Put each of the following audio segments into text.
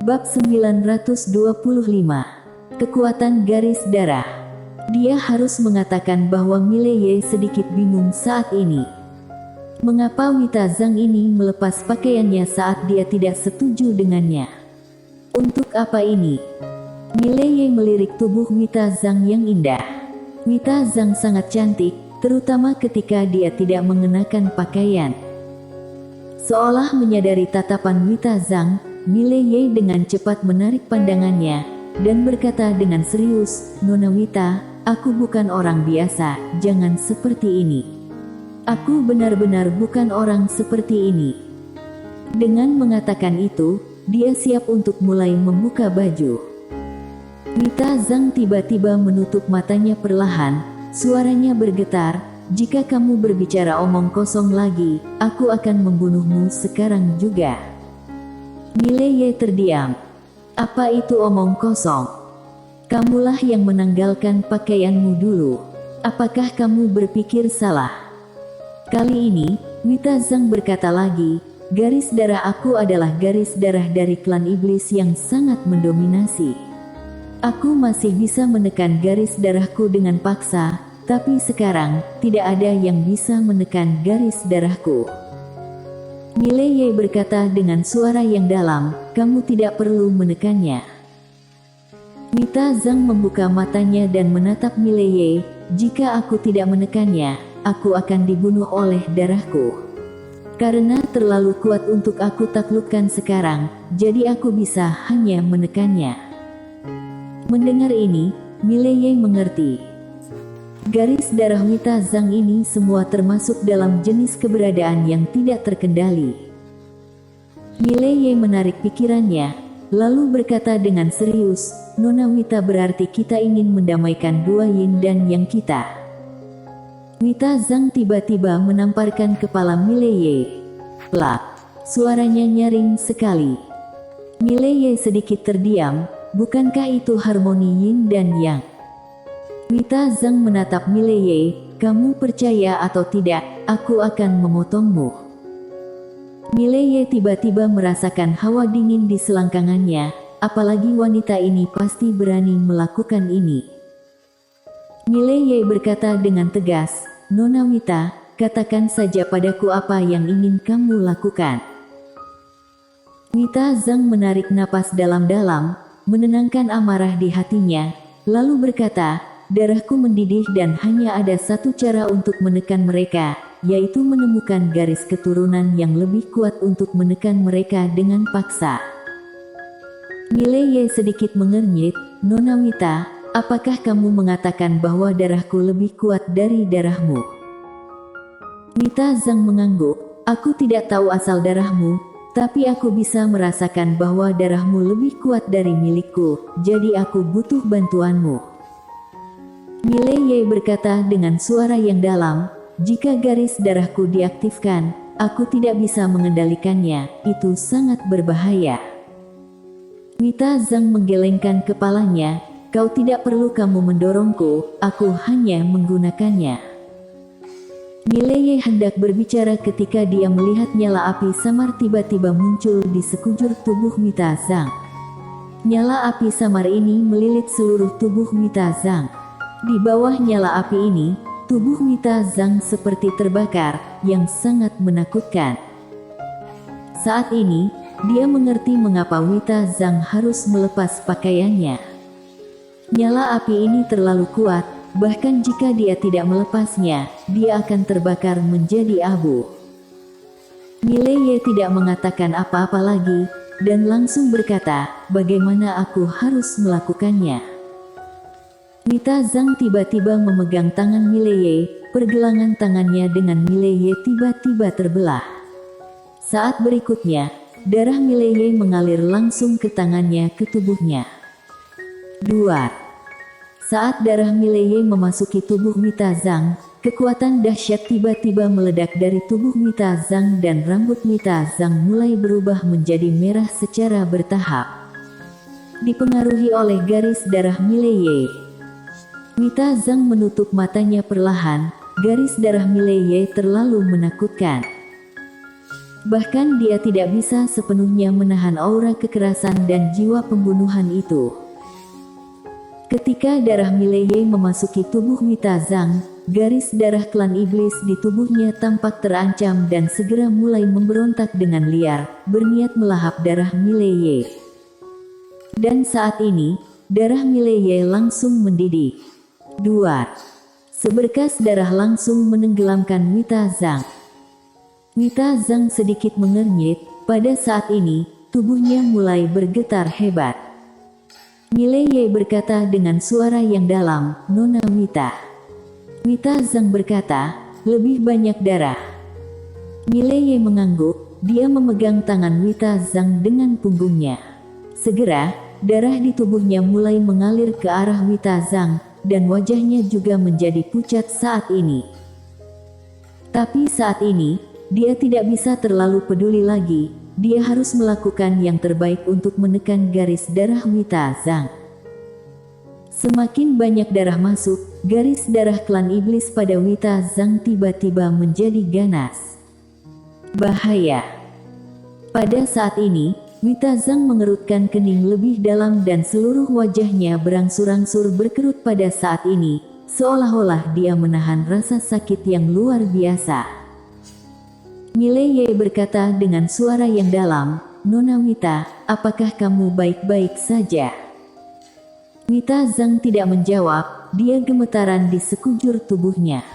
Bab 925. Kekuatan garis darah. Dia harus mengatakan bahwa Mileye sedikit bingung saat ini. Mengapa Wita Zhang ini melepas pakaiannya saat dia tidak setuju dengannya? Untuk apa ini? Mileye melirik tubuh Wita Zhang yang indah. Wita Zhang sangat cantik, terutama ketika dia tidak mengenakan pakaian. Seolah menyadari tatapan Wita Zhang, Mileye dengan cepat menarik pandangannya, dan berkata dengan serius, "Nona Wita, aku bukan orang biasa, jangan seperti ini. Aku benar-benar bukan orang seperti ini." Dengan mengatakan itu, dia siap untuk mulai membuka baju. Wita Zhang tiba-tiba menutup matanya perlahan, suaranya bergetar, "Jika kamu berbicara omong kosong lagi, aku akan membunuhmu sekarang juga." Mileye terdiam. "Apa itu omong kosong? Kamulah yang menanggalkan pakaianmu dulu. Apakah kamu berpikir salah?" Kali ini, Wita Zhang berkata lagi, "Garis darah aku adalah garis darah dari klan iblis yang sangat mendominasi. Aku masih bisa menekan garis darahku dengan paksa, tapi sekarang, tidak ada yang bisa menekan garis darahku." Mileye berkata dengan suara yang dalam, "Kamu tidak perlu menekannya." Wita Zhang membuka matanya dan menatap Mileye, "Jika aku tidak menekannya, aku akan dibunuh oleh darahku. Karena terlalu kuat untuk aku taklukkan sekarang, jadi aku bisa hanya menekannya." Mendengar ini, Mileye mengerti. Garis darah Wita Zhang ini semua termasuk dalam jenis keberadaan yang tidak terkendali. Mileye menarik pikirannya, lalu berkata dengan serius, "Nona Wita, berarti kita ingin mendamaikan dua yin dan yang kita." Wita Zhang tiba-tiba menamparkan kepala Mileye. Plak, suaranya nyaring sekali. Mileye sedikit terdiam, bukankah itu harmoni yin dan yang? Wita Zhang menatap Mileye, "Kamu percaya atau tidak, aku akan memotongmu." Mileye tiba-tiba merasakan hawa dingin di selangkangannya, apalagi wanita ini pasti berani melakukan ini. Mileye berkata dengan tegas, "Nona Wita, katakan saja padaku apa yang ingin kamu lakukan." Wita Zhang menarik napas dalam-dalam, menenangkan amarah di hatinya, lalu berkata, "Darahku mendidih dan hanya ada satu cara untuk menekan mereka, yaitu menemukan garis keturunan yang lebih kuat untuk menekan mereka dengan paksa." Mileye sedikit mengernyit, "Nona Wita, apakah kamu mengatakan bahwa darahku lebih kuat dari darahmu?" Wita Zhang mengangguk, "Aku tidak tahu asal darahmu, tapi aku bisa merasakan bahwa darahmu lebih kuat dari milikku, jadi aku butuh bantuanmu." Mileye berkata dengan suara yang dalam, "Jika garis darahku diaktifkan, aku tidak bisa mengendalikannya, itu sangat berbahaya." Wita Zhang menggelengkan kepalanya, "Kau tidak perlu kamu mendorongku, aku hanya menggunakannya." Mileye hendak berbicara ketika dia melihat nyala api samar tiba-tiba muncul di sekujur tubuh Wita Zhang. Nyala api samar ini melilit seluruh tubuh Wita Zhang. Di bawah nyala api ini, tubuh Wita Zhang seperti terbakar, yang sangat menakutkan. Saat ini, dia mengerti mengapa Wita Zhang harus melepas pakaiannya. Nyala api ini terlalu kuat, bahkan jika dia tidak melepasnya, dia akan terbakar menjadi abu. Mileye tidak mengatakan apa-apa lagi, dan langsung berkata, "Bagaimana aku harus melakukannya?" Wita Zhang tiba-tiba memegang tangan Mileye, pergelangan tangannya dengan Mileye tiba-tiba terbelah. Saat berikutnya, darah Mileye mengalir langsung ke tangannya ke tubuhnya. 2. Saat darah Mileye memasuki tubuh Wita Zhang, kekuatan dahsyat tiba-tiba meledak dari tubuh Wita Zhang dan rambut Wita Zhang mulai berubah menjadi merah secara bertahap. Dipengaruhi oleh garis darah Mileye, Wita Zhang menutup matanya perlahan, garis darah Mileye terlalu menakutkan. Bahkan dia tidak bisa sepenuhnya menahan aura kekerasan dan jiwa pembunuhan itu. Ketika darah Mileye memasuki tubuh Wita Zhang, garis darah klan iblis di tubuhnya tampak terancam dan segera mulai memberontak dengan liar, berniat melahap darah Mileye. Dan saat ini, darah Mileye langsung mendidih. 2. Seberkas darah langsung menenggelamkan Wita Zhang. Wita Zhang sedikit mengernyit, pada saat ini, tubuhnya mulai bergetar hebat. Mileye berkata dengan suara yang dalam, "Nona Wita." Wita Zhang berkata, "Lebih banyak darah." Mileye mengangguk, dia memegang tangan Wita Zhang dengan punggungnya. Segera, darah di tubuhnya mulai mengalir ke arah Wita Zhang, dan wajahnya juga menjadi pucat saat ini. Tapi saat ini, dia tidak bisa terlalu peduli lagi, dia harus melakukan yang terbaik untuk menekan garis darah Wita Zhang. Semakin banyak darah masuk, garis darah klan iblis pada Wita Zhang tiba-tiba menjadi ganas. Bahaya. Pada saat ini, Wita Zhang mengerutkan kening lebih dalam dan seluruh wajahnya berangsur-angsur berkerut pada saat ini, seolah-olah dia menahan rasa sakit yang luar biasa. Mileye berkata dengan suara yang dalam, "Nona Wita, apakah kamu baik-baik saja?" Wita Zhang tidak menjawab, dia gemetaran di sekujur tubuhnya.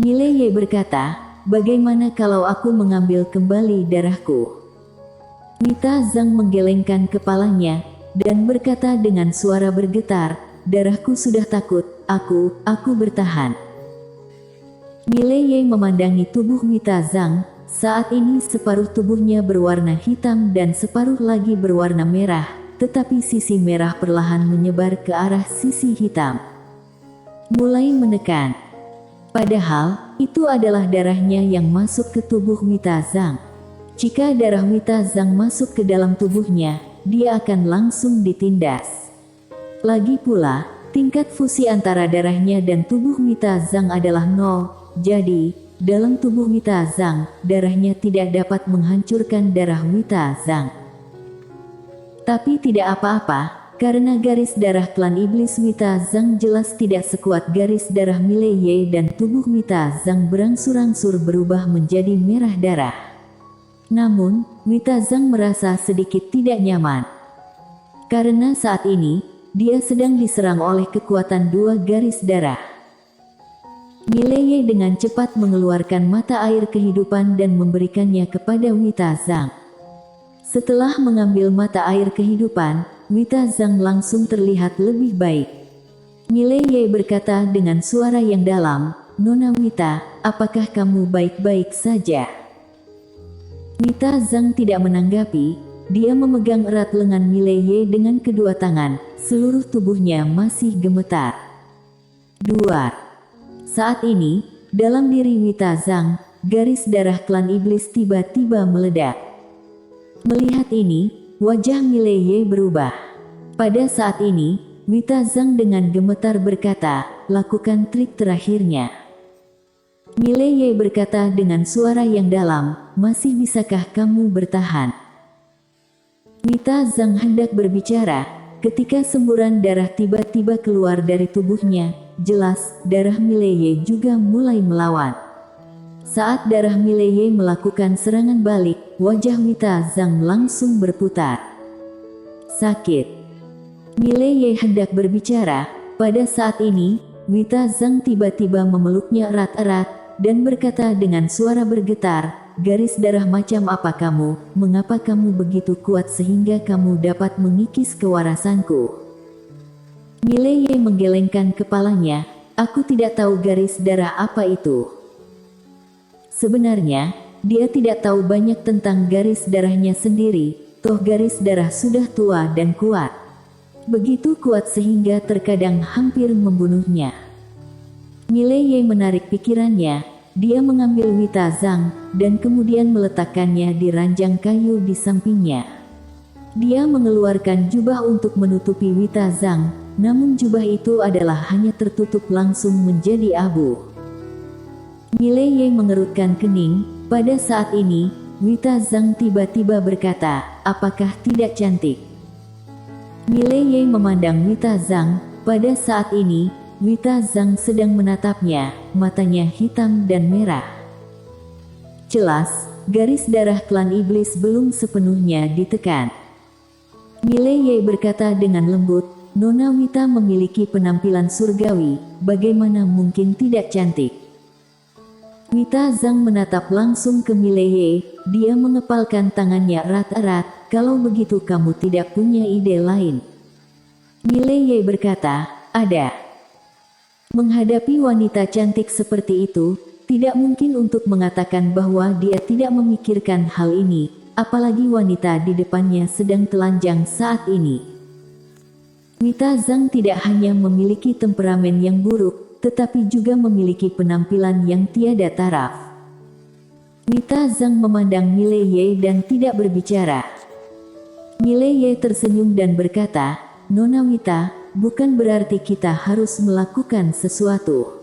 Mileye berkata, "Bagaimana kalau aku mengambil kembali darahku?" Wita Zhang menggelengkan kepalanya, dan berkata dengan suara bergetar, "Darahku sudah takut, aku bertahan." Mileye memandangi tubuh Wita Zhang, saat ini separuh tubuhnya berwarna hitam dan separuh lagi berwarna merah, tetapi sisi merah perlahan menyebar ke arah sisi hitam. Mulai menekan. Padahal, itu adalah darahnya yang masuk ke tubuh Wita Zhang. Jika darah Wita Zhang masuk ke dalam tubuhnya, dia akan langsung ditindas. Lagi pula, tingkat fusi antara darahnya dan tubuh Wita Zhang adalah 0. Jadi, dalam tubuh Wita Zhang, darahnya tidak dapat menghancurkan darah Wita Zhang. Tapi tidak apa-apa, karena garis darah klan iblis Wita Zhang jelas tidak sekuat garis darah Mileye dan tubuh Wita Zhang berangsur-angsur berubah menjadi merah darah. Namun, Wita Zhang merasa sedikit tidak nyaman. Karena saat ini, dia sedang diserang oleh kekuatan dua garis darah. Mileye dengan cepat mengeluarkan mata air kehidupan dan memberikannya kepada Wita Zhang. Setelah mengambil mata air kehidupan, Wita Zhang langsung terlihat lebih baik. Mileye berkata dengan suara yang dalam, "Nona Wita, apakah kamu baik-baik saja?" Wita Zhang tidak menanggapi, dia memegang erat lengan Mileye dengan kedua tangan, seluruh tubuhnya masih gemetar. 2. Saat ini, dalam diri Wita Zhang, garis darah klan iblis tiba-tiba meledak. Melihat ini, wajah Mileye berubah. Pada saat ini, Wita Zhang dengan gemetar berkata, "Lakukan trik terakhirnya." Mileye berkata dengan suara yang dalam, "Masih bisakah kamu bertahan?" Wita Zhang hendak berbicara, ketika semburan darah tiba-tiba keluar dari tubuhnya. Jelas, darah Mileye juga mulai melawan. Saat darah Mileye melakukan serangan balik, wajah Wita Zhang langsung berputar. Sakit. Mileye hendak berbicara, pada saat ini, Wita Zhang tiba-tiba memeluknya erat-erat, dan berkata dengan suara bergetar, "Garis darah macam apa kamu, mengapa kamu begitu kuat sehingga kamu dapat mengikis kewarasanku?" Mileye menggelengkan kepalanya, "Aku tidak tahu garis darah apa itu." Sebenarnya, dia tidak tahu banyak tentang garis darahnya sendiri, toh garis darah sudah tua dan kuat. Begitu kuat sehingga terkadang hampir membunuhnya. Mileye menarik pikirannya, dia mengambil Wita Zhang, dan kemudian meletakkannya di ranjang kayu di sampingnya. Dia mengeluarkan jubah untuk menutupi Wita Zhang, namun jubah itu adalah hanya tertutup langsung menjadi abu. Mileye mengerutkan kening, pada saat ini, Wita Zhang tiba-tiba berkata, apakah tidak cantik? Mileye memandang Wita Zhang. Pada saat ini, Wita Zhang sedang menatapnya, matanya hitam dan merah. Jelas, garis darah klan iblis belum sepenuhnya ditekan. Mileye berkata dengan lembut, Nona Wita memiliki penampilan surgawi, bagaimana mungkin tidak cantik? Wita Zhang menatap langsung ke Mileye, dia mengepalkan tangannya erat-erat, kalau begitu kamu tidak punya ide lain. Mileye berkata, ada. Menghadapi wanita cantik seperti itu, tidak mungkin untuk mengatakan bahwa dia tidak memikirkan hal ini, apalagi wanita di depannya sedang telanjang saat ini. Wita Zhang tidak hanya memiliki temperamen yang buruk, tetapi juga memiliki penampilan yang tiada taraf. Wita Zhang memandang Mileye dan tidak berbicara. Mileye tersenyum dan berkata, Nona Wita, bukan berarti kita harus melakukan sesuatu.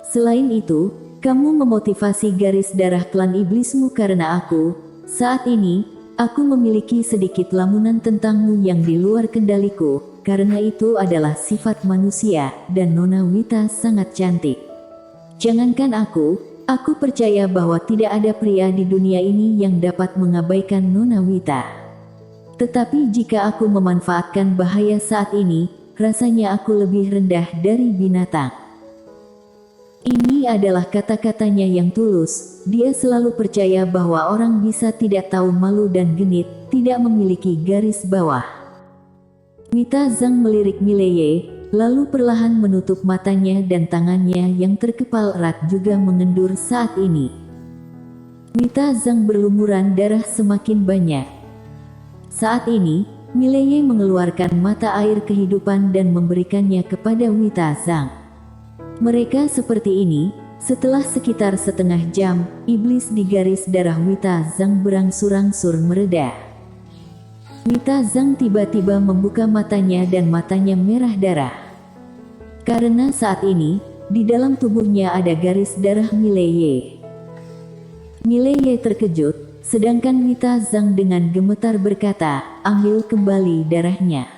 Selain itu, kamu memotivasi garis darah klan iblismu karena aku. Saat ini, aku memiliki sedikit lamunan tentangmu yang di luar kendaliku, karena itu adalah sifat manusia, dan Nona Wita sangat cantik. Jangankan aku percaya bahwa tidak ada pria di dunia ini yang dapat mengabaikan Nona Wita. Tetapi jika aku memanfaatkan bahaya saat ini, rasanya aku lebih rendah dari binatang. Ini adalah kata-katanya yang tulus. Dia selalu percaya bahwa orang bisa tidak tahu malu dan genit, tidak memiliki garis bawah. Wita Zhang melirik Mileye, lalu perlahan menutup matanya dan tangannya yang terkepal erat juga mengendur saat ini. Wita Zhang berlumuran darah semakin banyak. Saat ini, Mileye mengeluarkan mata air kehidupan dan memberikannya kepada Wita Zhang. Mereka seperti ini, setelah sekitar setengah jam, iblis di garis darah Wita Zhang berangsur-angsur mereda. Wita Zhang tiba-tiba membuka matanya dan matanya merah darah. Karena saat ini, di dalam tubuhnya ada garis darah Mileye. Mileye terkejut, sedangkan Wita Zhang dengan gemetar berkata, ambil kembali darahnya.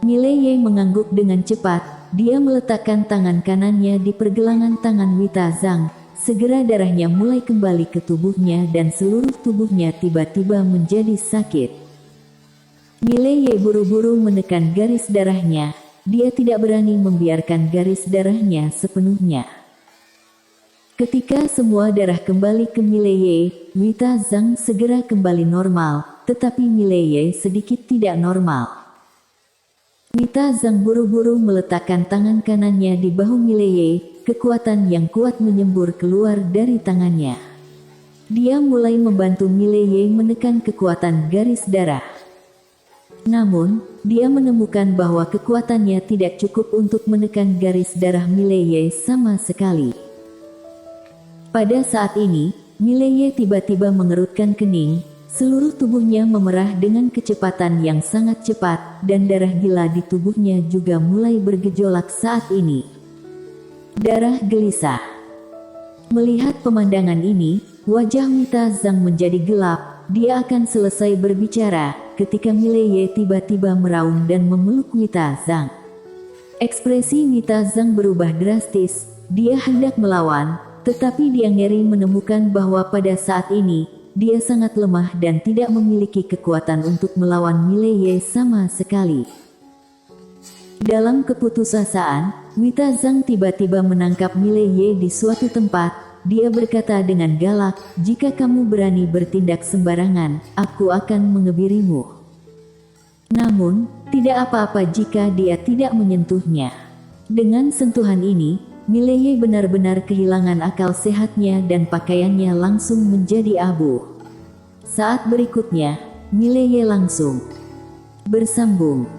Mileye mengangguk dengan cepat. Dia meletakkan tangan kanannya di pergelangan tangan Wita Zhang. Segera darahnya mulai kembali ke tubuhnya dan seluruh tubuhnya tiba-tiba menjadi sakit. Mileye buru-buru menekan garis darahnya. Dia tidak berani membiarkan garis darahnya sepenuhnya. Ketika semua darah kembali ke Mileye, Wita Zhang segera kembali normal, tetapi Mileye sedikit tidak normal. Wita Zhang buru-buru meletakkan tangan kanannya di bahu Mileye, kekuatan yang kuat menyembur keluar dari tangannya. Dia mulai membantu Mileye menekan kekuatan garis darah. Namun, dia menemukan bahwa kekuatannya tidak cukup untuk menekan garis darah Mileye sama sekali. Pada saat ini, Mileye tiba-tiba mengerutkan kening. Seluruh tubuhnya memerah dengan kecepatan yang sangat cepat, dan darah gila di tubuhnya juga mulai bergejolak saat ini. Darah gelisah. Melihat pemandangan ini, wajah Wita Zhang menjadi gelap. Dia akan selesai berbicara, ketika Mileye tiba-tiba meraung dan memeluk Wita Zhang. Ekspresi Wita Zhang berubah drastis. Dia hendak melawan, tetapi dia ngeri menemukan bahwa pada saat ini, dia sangat lemah dan tidak memiliki kekuatan untuk melawan Mileye sama sekali. Dalam keputusasaan, Wita Zhang tiba-tiba menangkap Mileye di suatu tempat. Dia berkata dengan galak, jika kamu berani bertindak sembarangan, aku akan mengebirimu. Namun, tidak apa-apa jika dia tidak menyentuhnya. Dengan sentuhan ini, Mileye benar-benar kehilangan akal sehatnya dan pakaiannya langsung menjadi abu. Saat berikutnya, Mileye langsung bersambung.